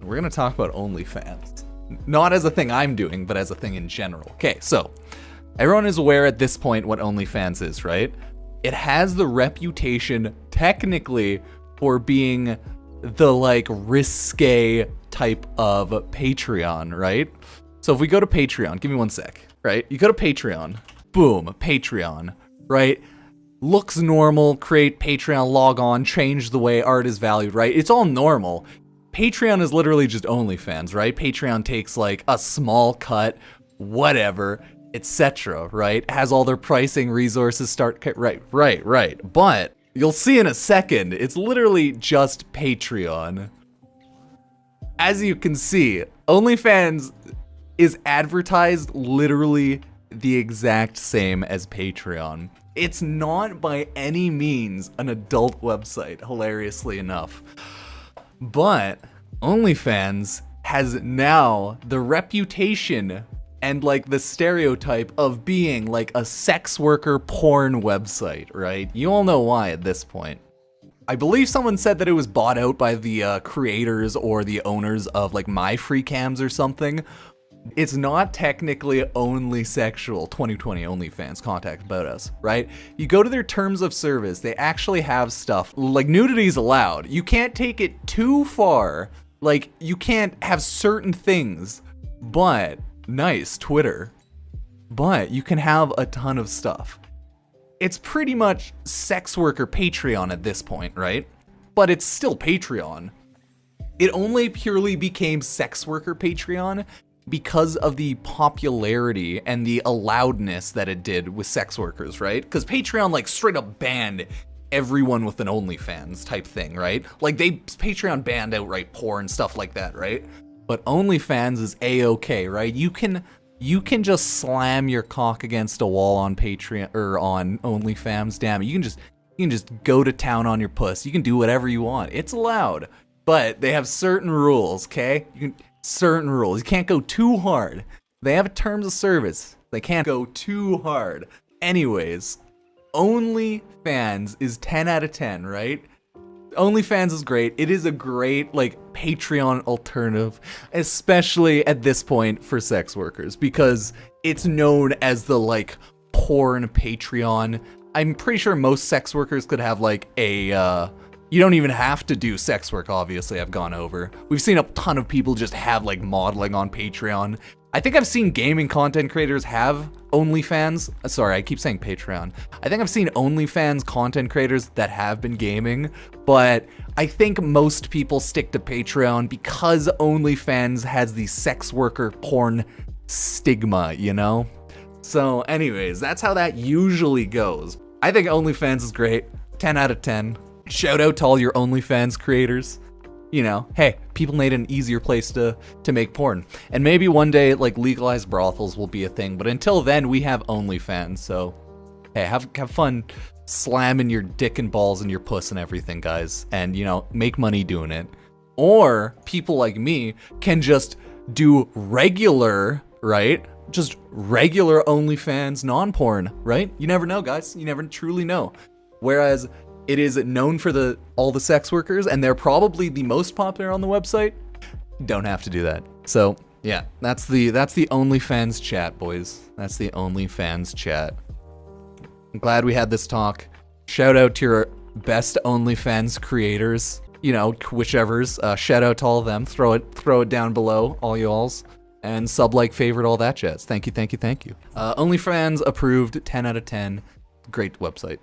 We're gonna talk about OnlyFans. Not as a thing I'm doing, but as a thing in general. Okay, so everyone is aware at this point what OnlyFans is, right? It has the reputation, technically, for being the like risque type of Patreon, right? So if we go to Patreon, give me one sec, right? You go to Patreon, boom, Patreon, right? Looks normal, create Patreon, log on, change the way art is valued, right? It's all normal. Patreon is literally just OnlyFans, right? Patreon takes like a small cut, whatever, etc., right? Has all their pricing, resources, right. But you'll see in a second, it's literally just Patreon. As you can see, OnlyFans is advertised literally the exact same as Patreon. It's not by any means an adult website, hilariously enough. But OnlyFans has now the reputation and like the stereotype of being like a sex worker porn website, right? You all know why at this point. I believe someone said that it was bought out by the creators or the owners of like My Free Cams or something. It's not technically only sexual. 2020 OnlyFans, contact about us, right? You go to their terms of service, they actually have stuff like nudity's allowed. You can't take it too far. Like you can't have certain things, but nice Twitter. But you can have a ton of stuff. It's pretty much sex worker Patreon at this point, right? But it's still Patreon. It only purely became sex worker Patreon because of the popularity and the allowedness that it did with sex workers, right? Because Patreon like straight up banned everyone with an OnlyFans type thing, right? Like Patreon banned outright porn, stuff like that, right? But OnlyFans is A-okay, right? You can just slam your cock against a wall on Patreon or on OnlyFans. Damn it, you can just go to town on your puss. You can do whatever you want. It's allowed, but they have certain rules, okay? Certain rules. You can't go too hard. They have terms of service. They can't go too hard. Anyways, OnlyFans is 10 out of 10, right? OnlyFans is great. It is a great like Patreon alternative, especially at this point for sex workers, because it's known as the like porn Patreon. I'm pretty sure most sex workers could have like a you don't even have to do sex work, obviously. I've gone over. We've seen a ton of people just have like modeling on Patreon. I think I've seen gaming content creators have OnlyFans. Sorry, I keep saying Patreon. I think I've seen OnlyFans content creators that have been gaming, but I think most people stick to Patreon because OnlyFans has the sex worker porn stigma, you know? So anyways, that's how that usually goes. I think OnlyFans is great. 10 out of 10. Shout out to all your OnlyFans creators. You know, hey, people need an easier place to make porn. And maybe one day, like, legalized brothels will be a thing. But until then, we have OnlyFans. So, hey, have fun slamming your dick and balls and your puss and everything, guys. And, you know, make money doing it. Or people like me can just do regular, right? Just regular OnlyFans, non-porn, right? You never know, guys. You never truly know. Whereas it is known for all the sex workers, and they're probably the most popular on the website. Don't have to do that. So yeah, that's the OnlyFans chat, boys. That's the OnlyFans chat. I'm glad we had this talk. Shout out to your best OnlyFans creators. You know, whichever's. Shout out to all of them. Throw it down below, all y'alls. And sub, like, favorite, all that jazz. Thank you. OnlyFans approved. 10 out of 10. Great website.